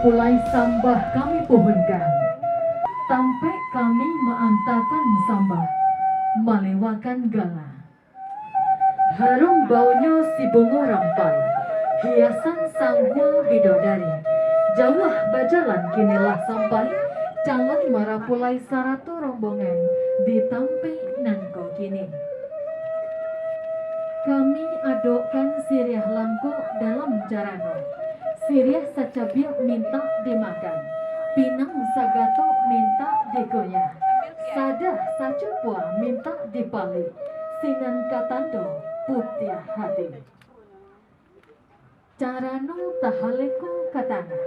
Marapulai sambah kami pohonkan, sampai kami meantakan sambah, melewakan gala. Harum baunya si bunga rampai, hiasan sanggul bidodari. Jauh bajalan kinilah sampai, calon Marapulai saratu rombongan ditampe nanko kini. Kami adokkan siriah langko dalam jarano, siriah sacabil minta dimakan, pinang sagato minta digoyah, sadah sacupua minta dipali, sinan katando putih hati. Carano tahaleku katana,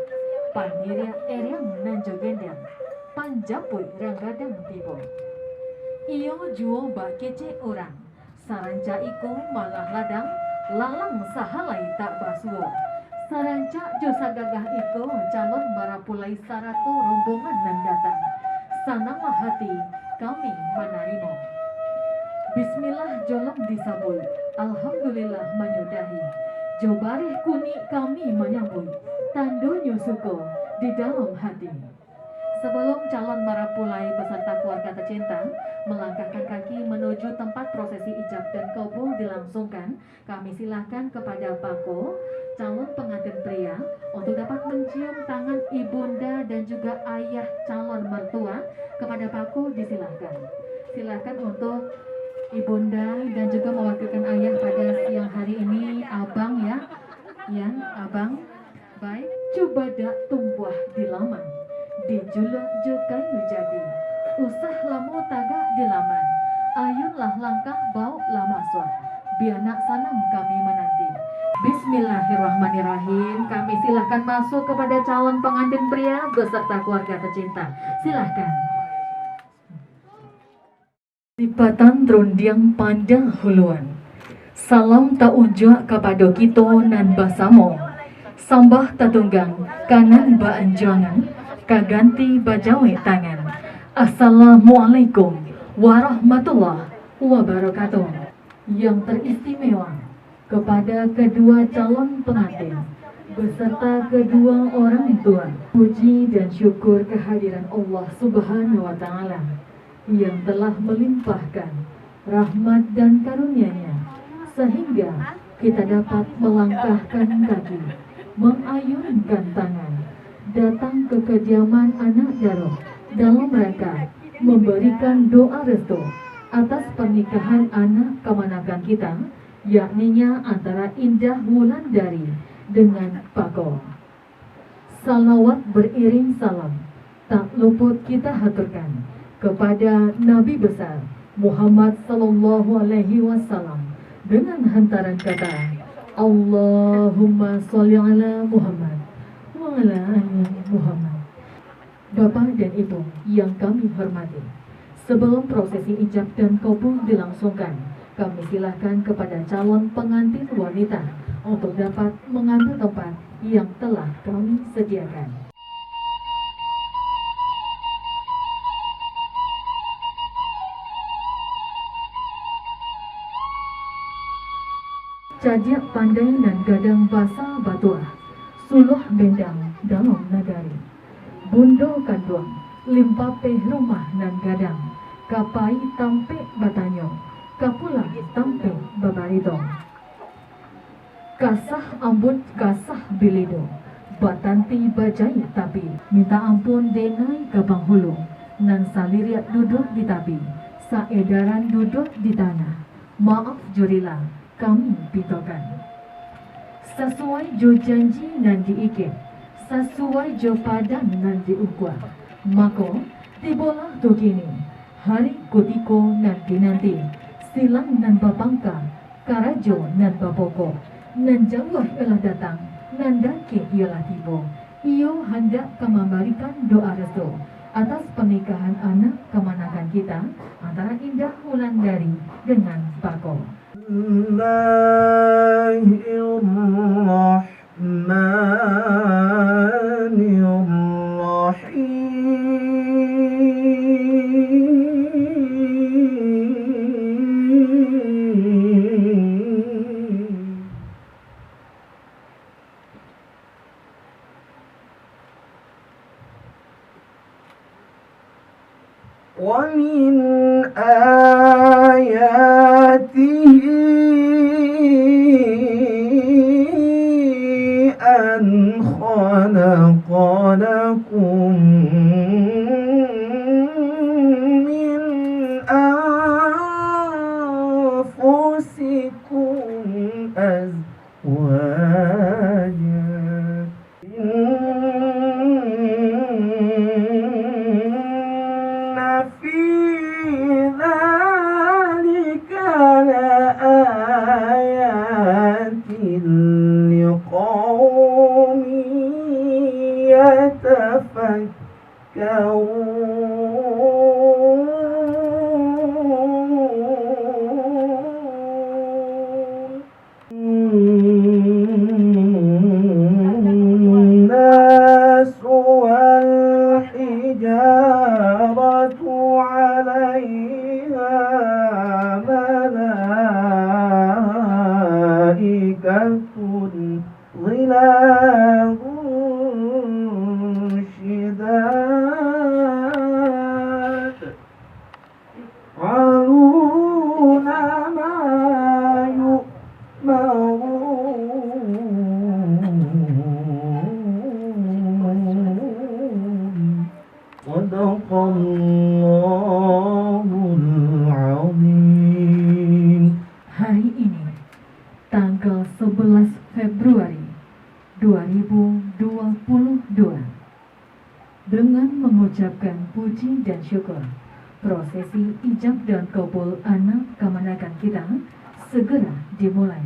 pandiria eriang nanjogendang, panjapui ranggadang tibo. Iyo juo bak kece orang, saranca iko malah ladang, lalang sahalai tak basuo. Saranca josa gagah iko calon Marapulai saratu rombongan nan datang. Sanama hati kami menarimo. Bismillah jolong disabui, alhamdulillah menyudahi. Jobarih kuni kami menyambui, tando nyusuko di dalam hati. Sebelum calon Marapulai beserta keluarga tercinta melangkahkan kaki menuju tempat prosesi ijab dan kabul dilangsungkan, kami silakan kepada Pako, calon pengantin pria, untuk dapat mencium tangan ibunda dan juga ayah calon mertua. Kepada Pako disilakan. Silakan untuk ibunda dan juga mewakilkan ayah pada siang hari ini, abang ya, abang. Baik, coba dak tumbuh di laman, dijuluk juga jadi, usah lamu tagak di laman, ayunlah langkah bau lama suat, bianak sanang kami menanti. Bismillahirrahmanirrahim. Kami silahkan masuk kepada calon pengantin pria beserta keluarga tercinta. Silahkan. Lipatan rondiang pandang huluan, salam tak unjuk kepada kita nan basamo, sambah tatunggang kanan baanjangan, kaganti bajawe tangan. Assalamualaikum warahmatullahi wabarakatuh. Yang teristimewa kepada kedua calon pengantin beserta kedua orang tua, puji dan syukur kehadiran Allah Subhanahu wa Ta'ala yang telah melimpahkan rahmat dan karunia-Nya sehingga kita dapat melangkahkan kaki, mengayunkan tangan, datang ke kediaman anak Daroh dalam rangka memberikan doa restu atas pernikahan anak kemanakan kita, yakninya antara Indah Wulandari dengan Pako. Salawat beriring salam tak luput kita haturkan kepada Nabi besar Muhammad sallallahu alaihi wasallam dengan hantaran kata Allahumma sholli ala Muhammad wa ala ali Muhammad. Bapak dan Ibu yang kami hormati, sebelum prosesi ijab dan kabul dilangsungkan, kami silahkan kepada calon pengantin wanita untuk dapat mengambil tempat yang telah kami sediakan. Cadiak pandai nan gadang basa batuah, suluh bendang dalam nagari. Bundo kanduang, limpape rumah nan gadang, kapai tampe batanyo, kapulang tampe babaritong. Kasah ambut kasah bilido, batanti bajai tapi, minta ampun denai kabang hulu, nan saliriat duduk di tapi, saedaran duduk di tanah. Maaf jurilah, kami pitokan. Sesuai jo janji nan diikin, sesuai jo padan nan diukwa, mako tibolah tu kini, hari kutiko nan dinanti, silang nan bapangka, karajo nan bapoko, nan jauh ialah datang, nan daki ialah tibo. Iyo hendak memberikan doa restu atas pernikahan anak kemanakan kita antara Indah Wulandari dengan Pako. ومن آياته أن خلق لكم من أنفسكم أزواجا إن في ذلك لآيات لقوم يتفكرون الناس والحجارة عليها ملائكة ظلال شداد يفعلون ما يؤمرون صدق Allahul Azim. Hari ini, tanggal 11 Februari 2022, dengan mengucapkan puji dan syukur, prosesi ijab dan kabul anak kemenakan kita segera dimulai.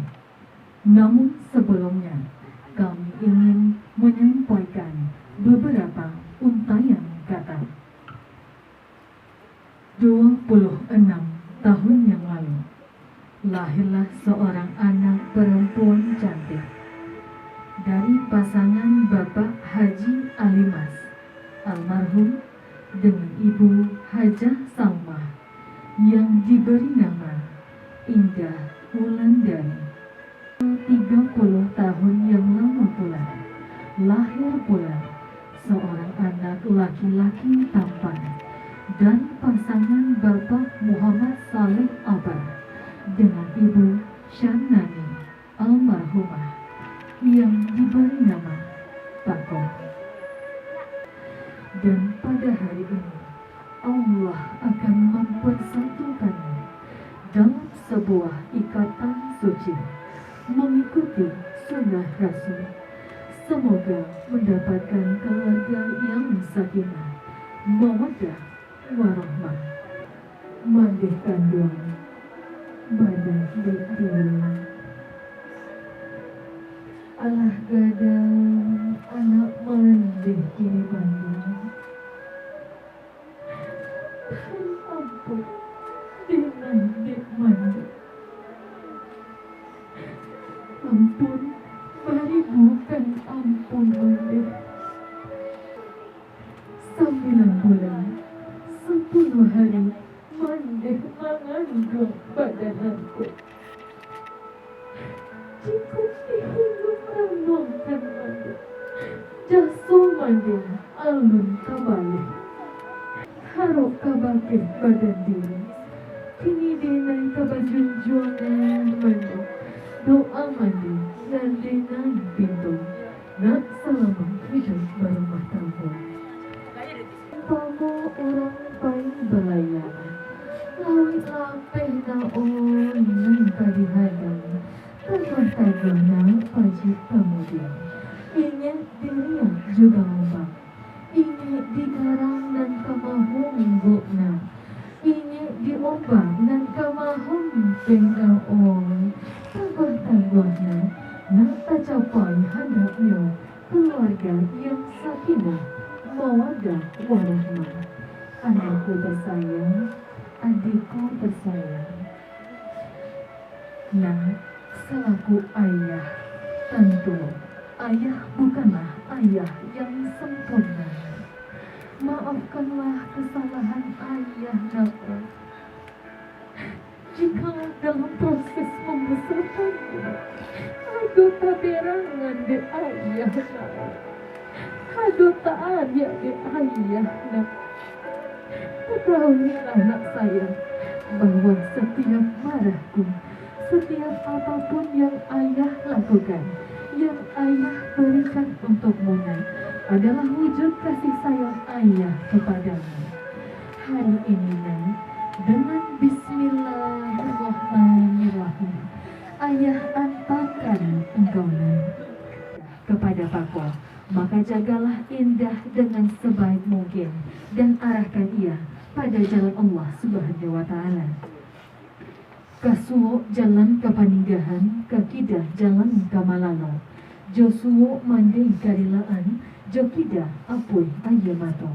Namun sebelumnya, kami ingin menyampaikan beberapa untayan kata. 26 tahun yang lalu, lahirlah seorang anak perempuan cantik dari pasangan Bapak Haji Alimas almarhum dengan Ibu Hajah Salmah yang diberi nama Indah Wulandari. 30 tahun yang lalu pula, lahir pula seorang anak laki-laki tampan dari pasangan Bapak Muhammad Saleh Abar dengan Ibu Syanani almarhumah yang diberi nama Pakom. Dan pada hari ini Allah akan mempersatukannya dalam sebuah ikatan suci mengikuti sunnah Rasul. Semoga mendapatkan keluarga yang sakinah, mawaddah warahmah. Mandeh kandung badan dikdiri, alah gadang anak mandeh kini banding. Ampun dengan dek mandi, ampun bari bukan ampun mandeh. 9 bulan 10 hari mandeh mengandung badananku. Cukup dihidup renungkan mandeh, jaso mandeh alun kabalik. Harap kabakeh badan diri, kini denai kabajunjuangan mandeh. Doa mandeh dan denai pintu, nak selamat hidup berumah tangga. Pamu orang paling belayangan, lawit lapeh na nang kadihadang, tanpa na pajit kemudian. Ingat diri juga ombak, ingat di karang dan kamahong na, ingat di ombak dan kamahong pendaon. Tanpa-tanggahnya, nak tercapai hadapnya keluarga yang sakinah, mawaddah warahmah. Anakku tersayang, adikku tersayang. Nah, selaku ayah, tentu ayah bukanlah ayah yang sempurna. Maafkanlah kesalahan ayah nakku. Jika dalam proses membesarkanku, aku tak berangan de ayah nakku. Aduh tak ada di ayah nak. Ketahui anak saya bahwa setiap marahku, setiap apapun yang ayah lakukan, yang ayah berikan untukmu adalah wujud kasih sayang ayah kepadamu. Hari ini dengan Bismillahirrahmanirrahim, ayah antarkan engkau kepada Pako. Maka jagalah Indah dengan sebaik mungkin dan arahkan ia pada jalan Allah Subhanahu wa Ta'ala. Kasuo jalan ke Paninggahan, Kakidah jalan ke Malalo. Josuo manding karilaan, Jokida apuy ayamato.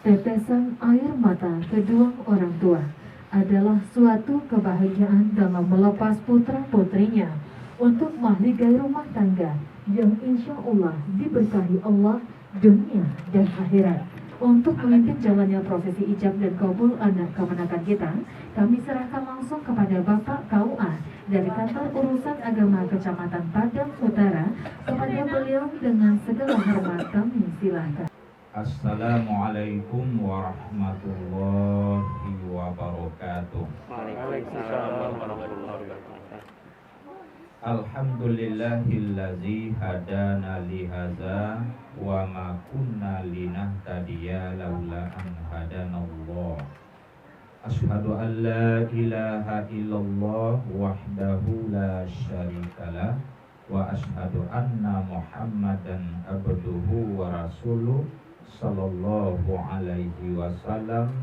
Tetesan air mata kedua orang tua adalah suatu kebahagiaan dalam melepas putra-putrinya untuk mahligai rumah tangga yang insya Allah diberkahi Allah dunia dan akhirat. Untuk memimpin jalannya prosesi ijab dan kabul anak kemenakan kita, kami serahkan langsung kepada Bapak KUA dari Kantor Urusan Agama Kecamatan Padang Utara. Kepada beliau dengan segala hormat kami silahkan. Assalamualaikum warahmatullahi wabarakatuh. Waalaikumsalam warahmatullahi wabarakatuh. Alhamdulillahillazi hadana lihaza wa ma kunna linahtadiya laula an hadanallah. Asyhadu an la ilaha illallah wahdahu la syarikalah wa asyhadu anna Muhammadan abduhu wa rasuluh sallallahu alaihi wasallam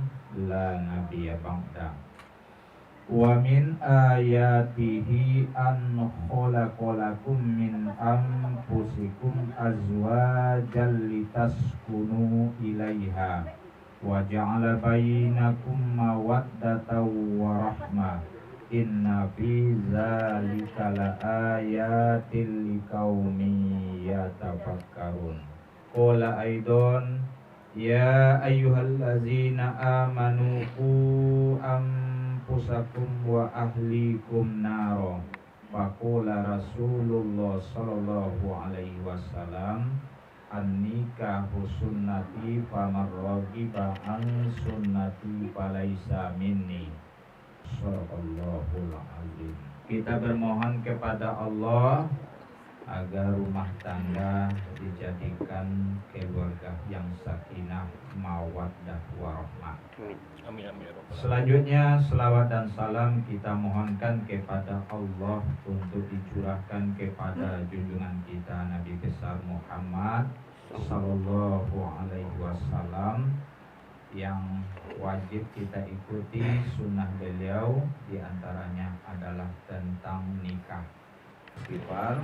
la nabiyya ba'da. Wa min ayatihi an khalaqalakum min anfusikum azwajan litaskunu ilaiha wa ja'ala bainakum mawaddatan wa rahmah. Inna fi dzalika laayatil liqaumin yatafakkarun. Qala aidon ya ayyuhallazina amanu qu anfusakum wa ahlikum naro. Faqala Rasulullah sallallahu alaihi wasallam an-nikahu sunnati faman raghiba an sunnati falaisa minni. Shallallahul azim. Kita bermohon kepada Allah agar rumah tangga dijadikan keluarga yang sakinah, mawaddah warahmah. Amin amin. Selanjutnya selawat dan salam kita mohonkan kepada Allah untuk dicurahkan kepada junjungan kita Nabi besar Muhammad sallallahu alaihi wasallam, yang wajib kita ikuti sunnah beliau, diantaranya adalah tentang nikah. Istighfar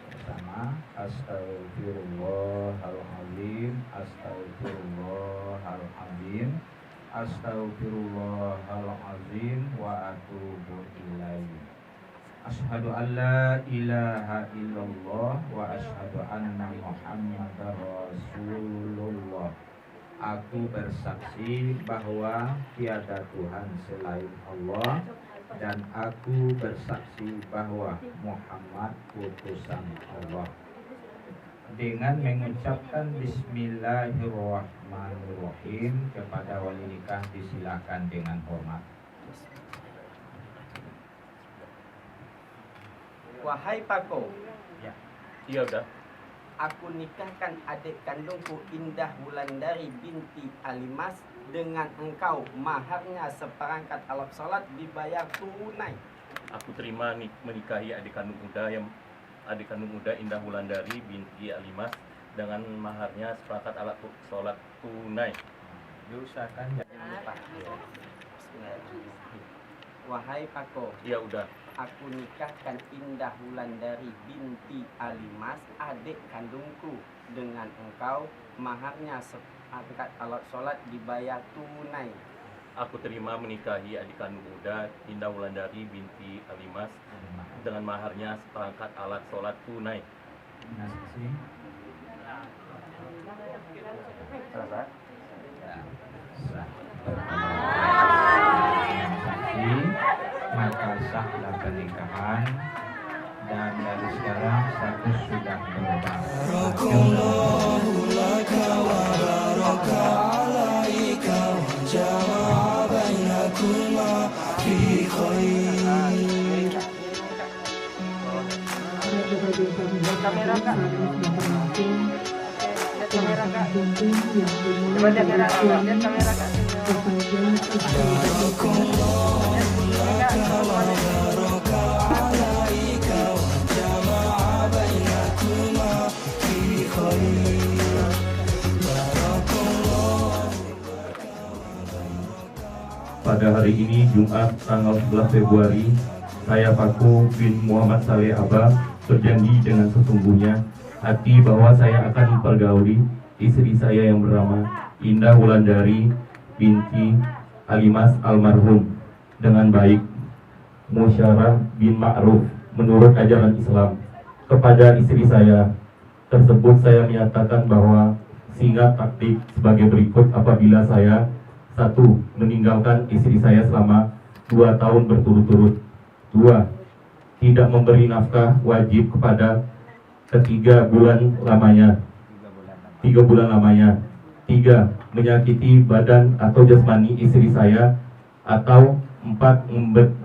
bersama. Astaghfirullahaladzim, astaghfirullahaladzim, astaghfirullahaladzim wa atubu ilaihi. Asyhadu an la ilaha illallah wa asyhadu anna Muhammadar Rasulullah. Aku bersaksi bahwa tiada Tuhan selain Allah, dan aku bersaksi bahwa Muhammad utusan Allah. Dengan mengucapkan Bismillahirrahmanirrahim, kepada wali nikah disilakan dengan hormat. Wahai Pako, Ya. iya udah. Aku nikahkan adik kandungku Indah Wulandari binti Alimas dengan engkau. Maharnya seperangkat alat sholat dibayar tunai. Aku terima menikahi adik kandung muda Indah Wulandari binti Alimas dengan maharnya seperangkat alat sholat tunai. Diusahakan ya. Wahai Pako, Iya udah. aku nikahkan Indah Wulandari binti Alimas, adik kandungku, dengan engkau. Maharnya seperangkat alat sholat dibayar tunai. Aku terima menikahi adik kandung muda Indah Wulandari binti Alimas dengan maharnya seperangkat alat sholat tunai. Nasi. Selesai. Sah. Maka sahlah pernikahan, dan dari sekarang status sudah berubah. Barakallahu laka wa baraka alaika wa jama'a kamera kak. Lihat kamera kak. Coba lihat kamera kak. Lihat kamera kak. Pada hari ini Jumat tanggal 11 Februari, saya Paku bin Muhammad Saleh Abah berjanji dengan sesungguhnya hati bahwa saya akan mempergauli istri saya yang bernama Indah Wulandari binti Alimas almarhum dengan baik, musyarah bin ma'ruf menurut ajaran Islam. Kepada istri saya tersebut saya menyatakan bahwa singkat taktik sebagai berikut apabila saya: 1. Meninggalkan istri saya selama 2 tahun berturut-turut. 2. Tidak memberi nafkah wajib kepada 3 bulan lamanya. 3 bulan lamanya. 3. Menyakiti badan atau jasmani istri saya. Atau 4.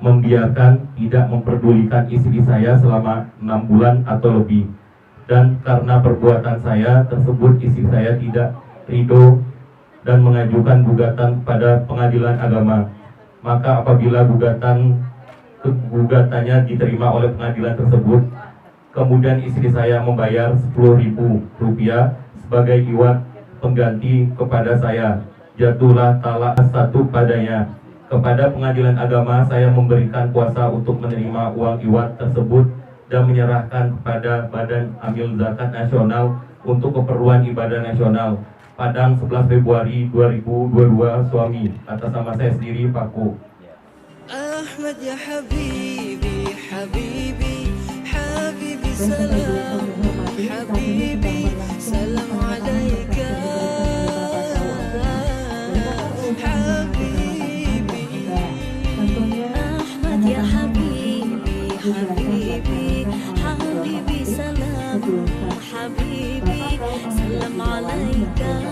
Membiarkan tidak memperdulikan istri saya selama 6 bulan atau lebih. Dan karena perbuatan saya tersebut istri saya tidak ridho dan mengajukan gugatan kepada pengadilan agama. Maka apabila gugatannya diterima oleh pengadilan tersebut, kemudian istri saya membayar Rp10.000 sebagai iwat pengganti kepada saya, jatuhlah talak 1 padanya. Kepada pengadilan agama saya memberikan kuasa untuk menerima uang iwat tersebut dan menyerahkan kepada Badan Amil Zakat Nasional untuk keperluan ibadah nasional. Padang 11 Februari 2022, suami, atas nama saya sendiri, Paku. Ahmad ya habibi, habibi, habibi salam, habibi, salam alaika, habibi. Ahmad ya habibi, habibi, habibi salam, habibi, salam alaika.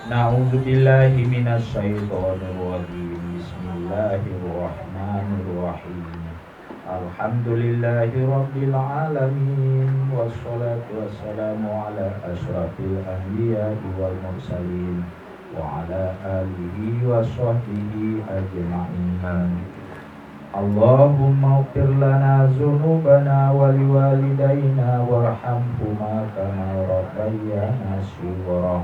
A'udzubillahi minasyaitonirrajim. Bismillahirrahmanirrahim. Alhamdulillahi rabbil alamin. Wassalatu wassalamu ala asyrafil anbiya'i wal mursalin wa ala alihi wa sahbihi ajma'in. Allahumma ighfir lana dzunubana wa liwalidayna warhamhuma kama rabbayana shighra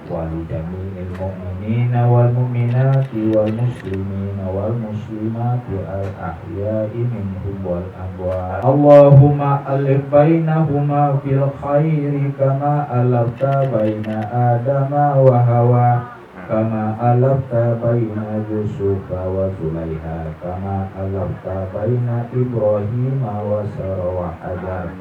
wa li jami'il mu'minina wal mu'minati wal muslimina wal muslimati al ahya'i minhum wal amwat. Allahumma alif bainahuma fil khairi kama alafta baina adama wa hawa kama alafta baina Yusufa wa Zulaiha kama alafta baina Ibrahim wa Sarah wa Hajar.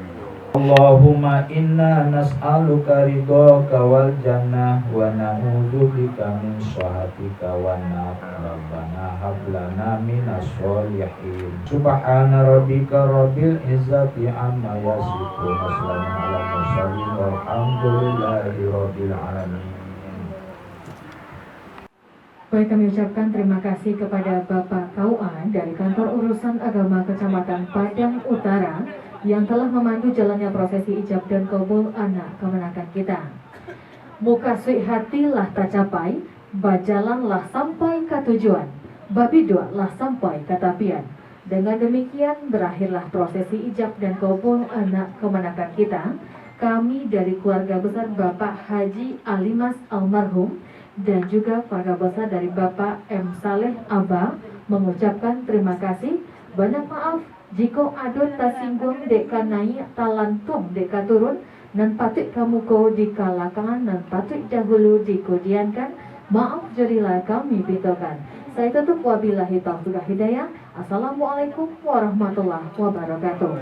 Allahumma inna nas'aluka ridhaka wal jannah wa na'udzubika min sakhatika wan nar. Rabbana hab lana minas sholihin. Subhana rabbika rabbil izzati amma yasifun. Wassalamu ala mursalin walhamdulillahi rabbil alamin. Baik, kami ucapkan terima kasih kepada Bapak KUA dari Kantor Urusan Agama Kecamatan Padang Utara yang telah memandu jalannya prosesi ijab dan qabul anak kemenakan kita. Muka suik hati lah tak capai, bajalan lah sampai ke tujuan, babi dua lah sampai ke tapian. Dengan demikian berakhirlah prosesi ijab dan qabul anak kemenakan kita. Kami dari keluarga besar Bapak Haji Alimas almarhum dan juga keluarga besar dari Bapak M. Saleh Aba mengucapkan terima kasih. Banyak maaf jika adut tasinggung deka naik talantung deka turun nan patut kamu ko dikalakan nan patut dahulu dikodiankan. Maaf jadilah kami bitokan. Saya tutup wabillahi taufiq hidayah. Assalamualaikum warahmatullahi wabarakatuh.